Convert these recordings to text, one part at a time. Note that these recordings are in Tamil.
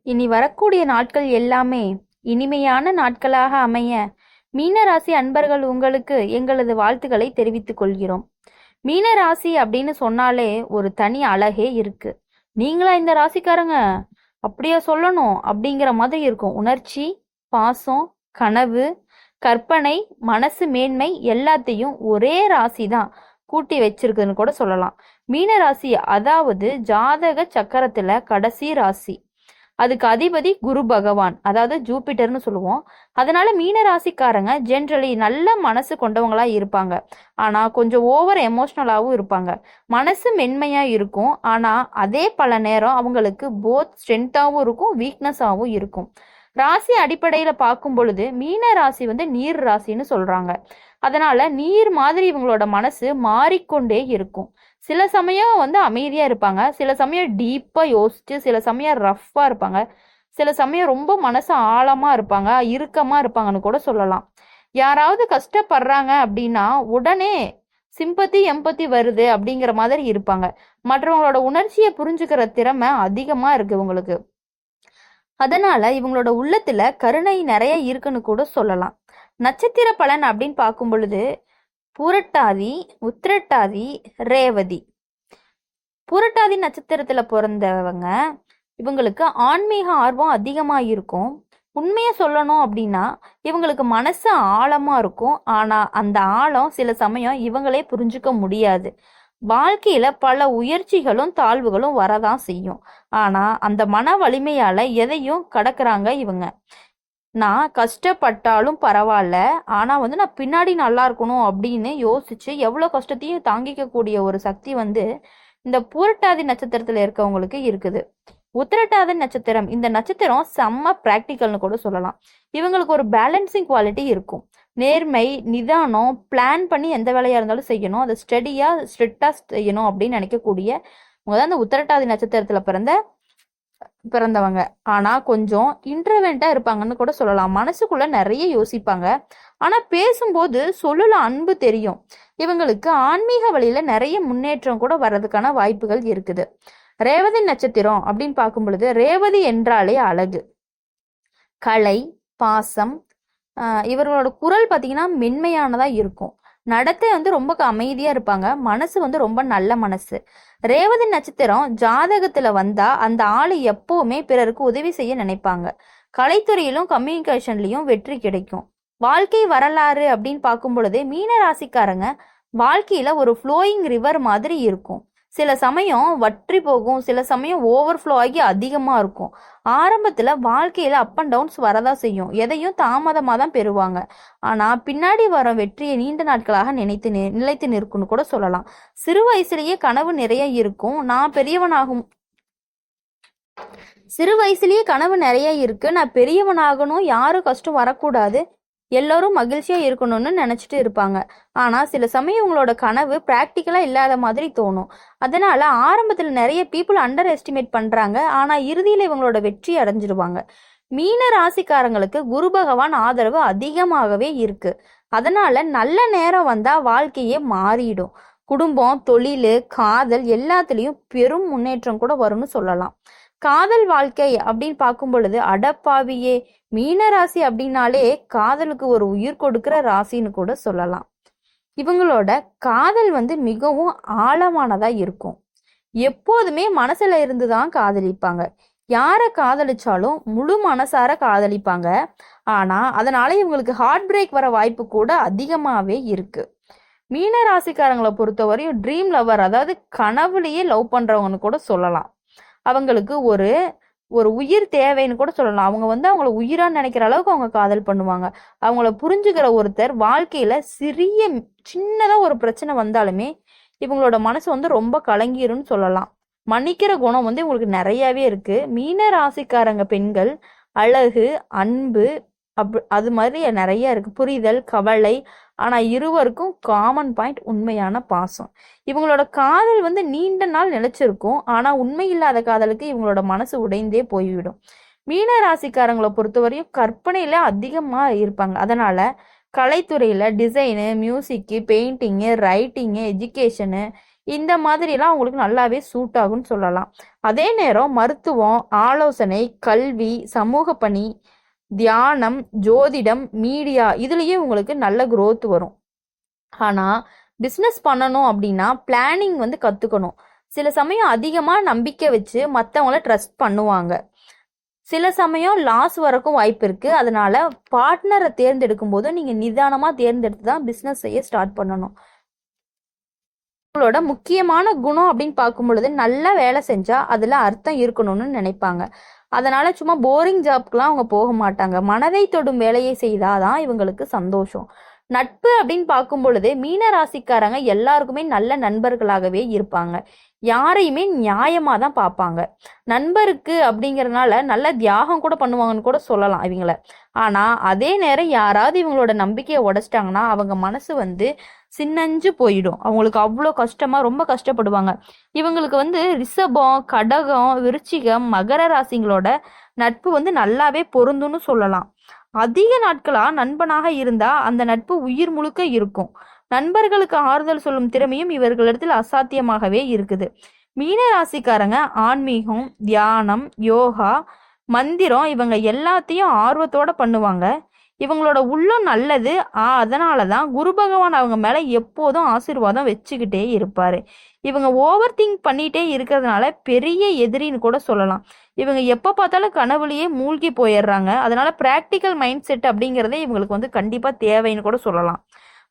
இனி வரக்கூடிய நாட்கள் எல்லாமே இனிமையான நாட்களாக அமைய மீனராசி அன்பர்கள் உங்களுக்கு எங்களது வாழ்த்துக்களை தெரிவித்துக் கொள்கிறோம். மீனராசி அப்படின்னு சொன்னாலே ஒரு தனி அழகே இருக்கு. நீங்களா இந்த ராசிக்காரங்க அப்படியே சொல்லணும் அப்படிங்கிற மாதிரி இருக்கும். உணர்ச்சி, பாசம், கனவு, கற்பனை, மனசு மேன்மை எல்லாத்தையும் ஒரே ராசி தான் கூட்டி வச்சிருக்குதுன்னு கூட சொல்லலாம். மீன ராசி அதாவது ஜாதக சக்கரத்துல கடைசி ராசி. அதுக்கு அதிபதி குரு பகவான், அதாவது ஜூபிட்டர்னு சொல்லுவோம். அதனால மீன ராசிக்காரங்க ஜென்ரலி நல்ல மனசு கொண்டவங்களா இருப்பாங்க. ஆனா கொஞ்சம் ஓவர் எமோஷ்னலாகவும் இருப்பாங்க. மனசு மென்மையா இருக்கும். ஆனா அதே பல நேரம் அவங்களுக்கு போத் ஸ்ட்ரென்த்தாகவும் இருக்கும், வீக்னஸாகவும் இருக்கும். ராசி அடிப்படையில பார்க்கும் பொழுது மீன ராசி நீர் ராசின்னு சொல்றாங்க. அதனால நீர் மாதிரி இவங்களோட மனசு மாறிக்கொண்டே இருக்கும். சில சமயம் அமைதியா இருப்பாங்க, சில சமயம் டீப்பா யோசிச்சு, சில சமயம் ரஃப்பா இருப்பாங்க, சில சமயம் ரொம்ப மனசு ஆழமா இருப்பாங்க, இறுக்கமா இருப்பாங்கன்னு கூட சொல்லலாம். யாராவது கஷ்டப்படுறாங்க அப்படின்னா உடனே சிம்பத்தி எம்பத்தி வருது அப்படிங்கிற மாதிரி இருப்பாங்க. மற்றவங்களோட உணர்ச்சியை புரிஞ்சுக்கிற திறமை அதிகமா இருக்கு இவங்களுக்கு. அதனால இவங்களோட உள்ளத்துல கருணை நிறைய இருக்குன்னு கூட சொல்லலாம். நட்சத்திர பலன் அப்படின்னு பார்க்கும் பொழுது புரட்டாதி, உத்திரட்டாதி, ரேவதி. புரட்டாதி நட்சத்திரத்துல பிறந்தவங்க இவங்களுக்கு ஆன்மீக ஆர்வம் அதிகமா இருக்கும். உண்மையை சொல்லணும் அப்படின்னா இவங்களுக்கு மனசு ஆழமா இருக்கும். ஆனா அந்த ஆழம் சில சமயம் இவங்களே புரிஞ்சுக்க முடியாது. வாழ்க்கையில பல உயர்ச்சிகளும் தாழ்வுகளும் வரதான் செய்யும். ஆனா அந்த மன வலிமையால எதையும் கடக்குறாங்க இவங்க. நான் கஷ்டப்பட்டாலும் பரவாயில்ல, ஆனா நான் பின்னாடி நல்லா இருக்கணும் அப்படின்னு யோசிச்சு எவ்வளவு கஷ்டத்தையும் தாங்கிக்க கூடிய ஒரு சக்தி இந்த பூரட்டாதி நட்சத்திரத்துல இருக்கவங்களுக்கு இருக்குது. உத்திரட்டாதி நட்சத்திரம், இந்த நட்சத்திரம் செம்ம பிராக்டிக்கல்னு கூட சொல்லலாம். இவங்களுக்கு ஒரு பேலன்சிங் குவாலிட்டி இருக்கும். நேர்மை, நிதானம், பிளான் பண்ணி எந்த வேலையா இருந்தாலும் செய்யணும், அதை ஸ்டடியா ஸ்ட்ரிக்டா செய்யணும் அப்படின்னு நினைக்கக்கூடிய அந்த உத்திரட்டாதி நட்சத்திரத்துல பிறந்தவங்க. ஆனா கொஞ்சம் இன்ட்ரவெண்டா இருப்பாங்கன்னு கூட சொல்லலாம். மனசுக்குள்ள நிறைய யோசிப்பாங்க. ஆனா பேசும்போது சொல்லுல அன்பு தெரியும். இவங்களுக்கு ஆன்மீக வழியில நிறைய முன்னேற்றம் கூட வர்றதுக்கான வாய்ப்புகள் இருக்குது. ரேவதி நட்சத்திரம் அப்படின்னு பார்க்கும் பொழுது ரேவதி என்றாலே அழகு, கலை, பாசம். இவர்களோட குரல் பார்த்தீங்கன்னா மென்மையானதா இருக்கும். நடத்தை ரொம்ப அமைதியா இருப்பாங்க. மனசு ரொம்ப நல்ல மனசு. ரேவதி நட்சத்திரம் ஜாதகத்துல வந்தா அந்த ஆளு எப்பவுமே பிறருக்கு உதவி செய்ய நினைப்பாங்க. கலைத்துறையிலும் கம்யூனிகேஷன்லயும் வெற்றி கிடைக்கும். வாழ்க்கை வரலாறு அப்படின்னு பார்க்கும் பொழுது மீன ராசிக்காரங்க வாழ்க்கையில ஒரு ஃப்ளோயிங் ரிவர் மாதிரி இருக்கும். சில சமயம் வற்றி போகும், சில சமயம் ஓவர்ஃப்ளோ ஆகி அதிகமா இருக்கும். ஆரம்பத்துல வாழ்க்கையில அப் அண்ட் டவுன்ஸ் வரதா செய்யும். எதையும் தாமதமா தான் பெறுவாங்க. ஆனா பின்னாடி வர வெற்றியை நீண்ட நாட்களாக நிலைத்து நிற்கும்னு கூட சொல்லலாம். சிறு வயசுலயே கனவு நிறைய இருக்கும். நான் பெரியவனாகணும், யாரும் கஷ்டம் வரக்கூடாது, எல்லோரும் மகிழ்ச்சியா இருக்கணும்னு நினைச்சிட்டு இருப்பாங்க. ஆனா சில சமயம் இவங்களோட கனவு பிராக்டிக்கலா இல்லாத மாதிரி தோணும். அதனால ஆரம்பத்துல நிறைய பீப்புள் அண்டர் எஸ்டிமேட் பண்றாங்க. ஆனா இறுதியில இவங்களோட வெற்றி அடைஞ்சிருவாங்க. மீன ராசிக்காரங்களுக்கு குரு பகவான் ஆதரவு அதிகமாகவே இருக்கு. அதனால நல்ல நேரம் வந்தா வாழ்க்கையே மாறிடும். குடும்பம், தொழில், காதல் எல்லாத்துலயும் பெரும் முன்னேற்றம் கூட வரும்னு சொல்லலாம். காதல் வாழ்க்கை அப்படின்னு பார்க்கும் பொழுது அடப்பாவியே, மீன ராசி அப்படின்னாலே காதலுக்கு ஒரு உயிர் கொடுக்கிற ராசின்னு கூட சொல்லலாம். இவங்களோட காதல் மிகவும் ஆழமானதா இருக்கும். எப்போதுமே மனசுல இருந்துதான் காதலிப்பாங்க. யார காதலிச்சாலும் முழு மனசார காதலிப்பாங்க. ஆனா அதனால இவங்களுக்கு ஹார்ட் பிரேக் வர வாய்ப்பு கூட அதிகமாவே இருக்கு. மீன ராசிக்காரங்களை பொறுத்தவரையும் ட்ரீம் லவர், அதாவது கனவுலயே லவ் பண்றவங்கன்னு கூட சொல்லலாம். அவங்களுக்கு ஒரு ஒரு உயிர் தேவைன்னு கூட சொல்லலாம். அவங்க அவங்கள உயிரா நினைக்கிற அளவுக்கு அவங்க காதல் பண்ணுவாங்க. அவங்கள புரிஞ்சுக்கிற ஒருத்தர் வாழ்க்கையில சின்னதா ஒரு பிரச்சனை வந்தாலுமே இவங்களோட மனசு ரொம்ப கலங்கிரும்னு சொல்லலாம். மன்னிக்கிற குணம் இவங்களுக்கு நிறையவே இருக்கு. மீன ராசிக்காரங்க பெண்கள் அழகு, அன்பு, அது மாதிரி நிறைய இருக்கு. புரிதல், கவலை. ஆனா இருவருக்கும் காமன் பாயிண்ட் உண்மையான பாசம். இவங்களோட காதல் நீண்ட நாள் நிலைச்சிருக்கும். ஆனா உண்மை இல்லாத காதலுக்கு இவங்களோட மனசு உடைந்தே போய்விடும். மீன ராசிக்காரங்களை பொறுத்தவரையும் கற்பனையில அதிகமா இருப்பாங்க. அதனால கலைத்துறையில டிசைனு, மியூசிக்கு, பெயிண்டிங்கு, ரைட்டிங்கு, எஜுகேஷனு இந்த மாதிரிலாம் அவங்களுக்கு நல்லாவே சூட் ஆகும்னு சொல்லலாம். அதே நேரம் மருத்துவம், ஆலோசனை, கல்வி, சமூக பணி, தியானம், ஜோதிடம், மீடியா இதுலயே உங்களுக்கு நல்ல growth வரும். ஆனா பிஸ்னஸ் பண்ணணும் அப்படின்னா பிளானிங் வந்து கத்துக்கணும். சில சமயம் அதிகமா நம்பிக்கை வச்சு மற்றவங்கள ட்ரஸ்ட் பண்ணுவாங்க. சில சமயம் லாஸ் வரக்கும் வாய்ப்பு இருக்கு. அதனால பார்ட்னரை தேர்ந்தெடுக்கும் போது நீங்க நிதானமா தேர்ந்தெடுத்து தான் பிஸ்னஸ் செய்ய ஸ்டார்ட் பண்ணணும். உங்களோட முக்கியமான குணம் அப்படின்னு பார்க்கும் பொழுது நல்லா வேலை செஞ்சா அதுல அர்த்தம் இருக்கணும்னு நினைப்பாங்க. அதனால சும்மா போரிங் ஜாப்க்குலாம் அவங்க போக மாட்டாங்க. மனதை தொடும் வேலையை செய்தாதான் இவங்களுக்கு சந்தோஷம். நட்பு அப்படின்னு பார்க்கும் பொழுது மீன ராசிக்காரங்க எல்லாருக்குமே நல்ல நண்பர்களாகவே இருப்பாங்க. யாரையுமே நியாயமா தான் பார்ப்பாங்க. நண்பருக்கு அப்படிங்கறதுனால நல்ல தியாகம் கூட பண்ணுவாங்கன்னு கூட சொல்லலாம் இவங்கள. ஆனா அதே நேரம் யாராவது இவங்களோட நம்பிக்கையை உடைச்சிட்டாங்கன்னா அவங்க மனசு வந்து சின்னஞ்சு போயிடும். அவங்களுக்கு அவ்வளோ கஷ்டமா ரொம்ப கஷ்டப்படுவாங்க. இவங்களுக்கு வந்து ரிஷபம், கடகம், விருச்சிகம், மகர ராசிங்களோட நட்பு வந்து நல்லாவே பொருந்தும்னு சொல்லலாம். அதிக நாட்களா நண்பனாக இருந்தா அந்த நட்பு உயிர் முழுக்க இருக்கும். நண்பர்களுக்கு ஆறுதல் சொல்லும் திறமையும் இவர்களிடத்தில் அசாத்தியமாகவே இருக்குது. மீன ராசிக்காரங்க ஆன்மீகம், தியானம், யோகா, மந்திரம் இவங்க எல்லாத்தையும் ஆர்வத்தோட பண்ணுவாங்க. இவங்களோட உள்ளம் நல்லது. அதனாலதான் குரு பகவான் அவங்க மேல எப்போதும் ஆசீர்வாதம் வச்சுக்கிட்டே இருப்பாரு. இவங்க ஓவர் திங்க் பண்ணிட்டே இருக்கிறதுனால பெரிய எதிரின்னு கூட சொல்லலாம். இவங்க எப்ப பார்த்தாலும் கனவுலயே மூழ்கி போயிடுறாங்க. அதனால பிராக்டிக்கல் மைண்ட் செட் அப்படிங்கறதே இவங்களுக்கு வந்து கண்டிப்பா தேவைன்னு கூட சொல்லலாம்.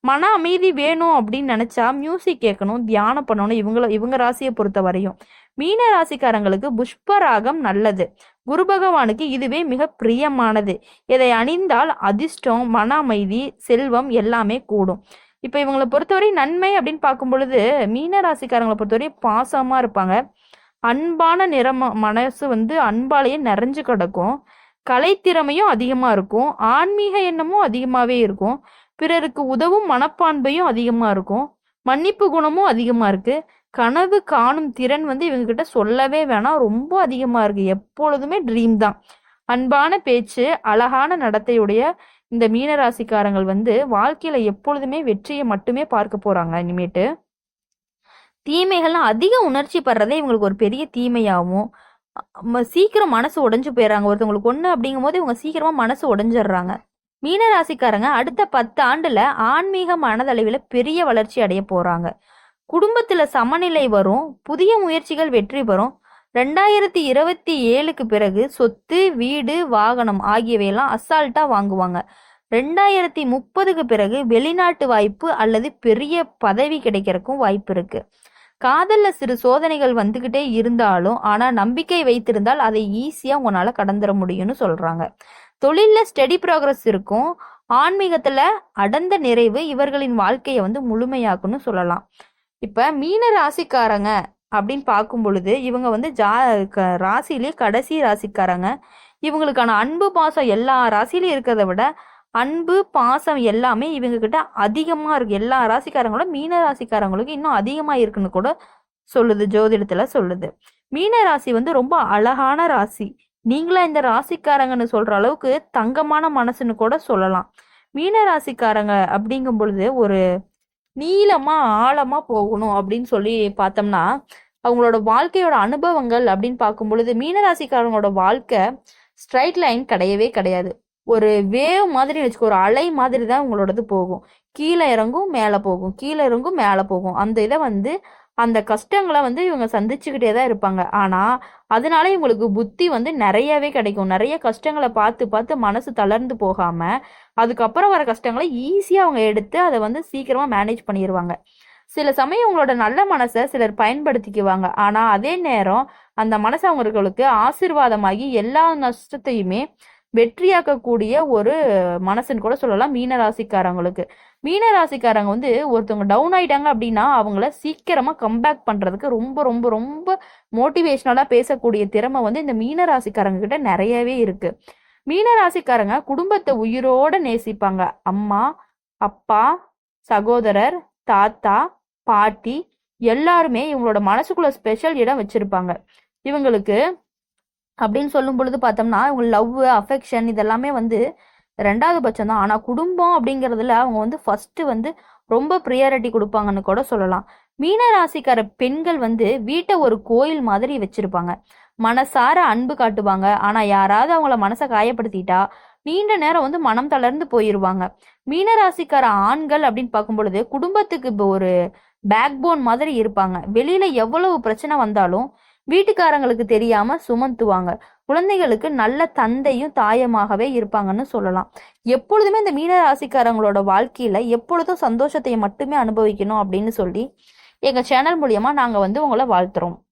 மன அமைதி வேணும் அப்படின்னு நினைச்சா மியூசிக் கேட்கணும், தியானம் பண்ணணும். இவங்க ராசியை பொறுத்த வரையும் மீன ராசிக்காரங்களுக்கு புஷ்பராகம் நல்லது. குரு பகவானுக்கு இதுவே மிக பிரியமானது. இதை அணிந்தால் அதிர்ஷ்டம், மன அமைதி, செல்வம் எல்லாமே கூடும். இப்ப இவங்களை பொறுத்தவரை நன்மை அப்படின்னு பார்க்கும் பொழுது மீன ராசிக்காரங்களை பொறுத்தவரை பாசமா இருப்பாங்க. அன்பான மனசு வந்து அன்பாலேயே நிறைஞ்சு கிடக்கும். கலைத்திறமையும் அதிகமா இருக்கும். ஆன்மீக எண்ணமும் அதிகமாவே இருக்கும். பிறருக்கு உதவும் மனப்பான்மையும் அதிகமா இருக்கும். மன்னிப்பு குணமும் அதிகமா இருக்கு. கனவு காணும் திறன் வந்து இவங்க கிட்ட சொல்லவே வேணாம், ரொம்ப அதிகமா இருக்கு. எப்பொழுதுமே ட்ரீம் தான். அன்பான பேச்சு, அழகான நடத்தையுடைய இந்த மீனராசிக்காரங்கள் வந்து வாழ்க்கையில எப்பொழுதுமே வெற்றியை மட்டுமே பார்க்க போறாங்க. இனிமேட்டு தீமைகள்லாம் அதிக உணர்ச்சி படுறதே இவங்களுக்கு ஒரு பெரிய தீமையாகவும் சீக்கிரம் மனசு உடைஞ்சு போயிடுறாங்க. ஒருத்தவங்களுக்கு ஒண்ணு அப்படிங்கும் போது இவங்க சீக்கிரமா மனசு உடைஞ்சிடுறாங்க. மீனராசிக்காரங்க அடுத்த 10 ஆண்டுல ஆன்மீக மனதளவில் பெரிய வளர்ச்சி அடைய போறாங்க. குடும்பத்துல சமநிலை வரும். புதிய முயற்சிகள் வெற்றி பெறும். 2027க்கு பிறகு சொத்து, வீடு, வாகனம் ஆகியவையெல்லாம் அசால்ட்டா வாங்குவாங்க. 2030க்கு பிறகு வெளிநாட்டு வாய்ப்பு அல்லது பெரிய பதவி கிடைக்கிறதுக்கும் வாய்ப்பு இருக்கு. காதல்ல சிறு சோதனைகள் வந்துகிட்டே இருந்தாலும் ஆனா நம்பிக்கை வைத்திருந்தால் அதை ஈஸியா உங்களால கடந்துட முடியும்னு சொல்றாங்க. தொழில்ல ஸ்டெடி ப்ராக்ரஸ் இருக்கும். ஆன்மீகத்துல அடர்ந்த நிறைவு இவர்களின் வாழ்க்கையை வந்து முழுமையாக்குன்னு சொல்லலாம். இப்ப மீன ராசிக்காரங்க அப்படின்னு பார்க்கும் பொழுது இவங்க வந்து ராசியிலே கடைசி ராசிக்காரங்க. இவங்களுக்கான அன்பு பாசம் எல்லா ராசியிலும் இருக்கிறத விட அன்பு பாசம் எல்லாமே இவங்க கிட்ட அதிகமா இருக்கு. எல்லா ராசிக்காரங்களும் மீன ராசிக்காரங்களுக்கு இன்னும் அதிகமா இருக்குன்னு கூட சொல்லுது, ஜோதிடத்துல சொல்லுது. மீன ராசி வந்து ரொம்ப அழகான ராசி. நீங்களா இந்த ராசிக்காரங்கன்னு சொல்ற அளவுக்கு தங்கமான மனசுன்னு கூட சொல்லலாம். மீன ராசிக்காரங்க அப்படிங்கும் பொழுது ஒரு நீளமா ஆழமா போகணும் அப்படின்னு சொல்லி பார்த்தோம்னா அவங்களோட வாழ்க்கையோட அனுபவங்கள் அப்படின்னு பார்க்கும் பொழுது மீனராசிக்காரங்களோட வாழ்க்கை ஸ்ட்ரைட் லைன் கிடையவே கிடையாது. ஒரு வேவ் மாதிரி வச்சுக்கோ, ஒரு அலை மாதிரி தான் உங்களோடது போகும். கீழே இறங்கும் மேலே போகும், கீழே இறங்கும் மேலே போகும். அந்த இதை வந்து அந்த கஷ்டங்களை வந்து இவங்க சந்திச்சுக்கிட்டே தான் இருப்பாங்க. ஆனா அதனால இவங்களுக்கு புத்தி வந்து நிறையவே கிடைக்கும். நிறைய கஷ்டங்களை பார்த்து பார்த்து மனசு தளர்ந்து போகாம அதுக்கப்புறம் வர கஷ்டங்களை ஈஸியா அவங்க எடுத்து அதை வந்து சீக்கிரமா மேனேஜ் பண்ணிடுவாங்க. சில சமயம் உங்களோட நல்ல மனசை சிலர் பயன்படுத்திக்குவாங்க. ஆனா அதே நேரம் அந்த மனசு அவங்களுக்கு ஆசீர்வாதமாகி எல்லா நஷ்டத்தையுமே வெற்றியாக்கக்கூடிய ஒரு மனசுன்னு கூட சொல்லலாம் மீனராசிக்காரங்களுக்கு. மீனராசிக்காரங்க வந்து ஒருத்தவங்க டவுன் ஆயிட்டாங்க அப்படின்னா அவங்கள சீக்கிரமா கம்பேக் பண்றதுக்கு ரொம்ப ரொம்ப ரொம்ப மோட்டிவேஷனலா பேசக்கூடிய திறமை வந்து இந்த மீனராசிக்காரங்க கிட்ட நிறையவே இருக்கு. மீனராசிக்காரங்க குடும்பத்தை உயிரோட நேசிப்பாங்க. அம்மா, அப்பா, சகோதரர், தாத்தா, பாட்டி எல்லாருமே இவங்களோட மனசுக்குள்ள ஸ்பெஷல் இடம் வச்சிருப்பாங்க. இவங்களுக்கு அப்படின்னு சொல்லும் பொழுது பார்த்தோம்னா இவங்க லவ், அஃபெக்ஷன் இதெல்லாமே வந்து 2வது பட்சம் தான். ஆனா குடும்பம் அப்படிங்கிறதுல அவங்க வந்து ஃபர்ஸ்ட் வந்து ரொம்ப ப்ரியாரிட்டி கொடுப்பாங்கன்னு கூட சொல்லலாம். மீன ராசிக்கார பெண்கள் வீட்டை ஒரு கோயில் மாதிரி வச்சிருப்பாங்க. மனசார அன்பு காட்டுவாங்க. ஆனா யாராவது அவங்கள மனசை காயப்படுத்திட்டா நீண்ட நேரம் மனம் தளர்ந்து போயிருவாங்க. மீனராசிக்கார ஆண்கள் அப்படின்னு பார்க்கும் பொழுது குடும்பத்துக்கு இப்போ ஒரு பேக் போன் மாதிரி இருப்பாங்க. வெளியில எவ்வளவு பிரச்சனை வந்தாலும் வீட்டுக்காரங்களுக்கு தெரியாம சுமந்துவாங்க. குழந்தைகளுக்கு நல்ல தந்தையும் தாயமாகவே இருப்பாங்கன்னு சொல்லலாம். எப்பொழுதுமே இந்த மீன ராசிக்காரங்களோட வாழ்க்கையில எப்பொழுதும் சந்தோஷத்தை மட்டுமே அனுபவிக்கணும் அப்படின்னு சொல்லி எங்க சேனல் மூலியமா நாங்க உங்களை வாழ்த்துறோம்.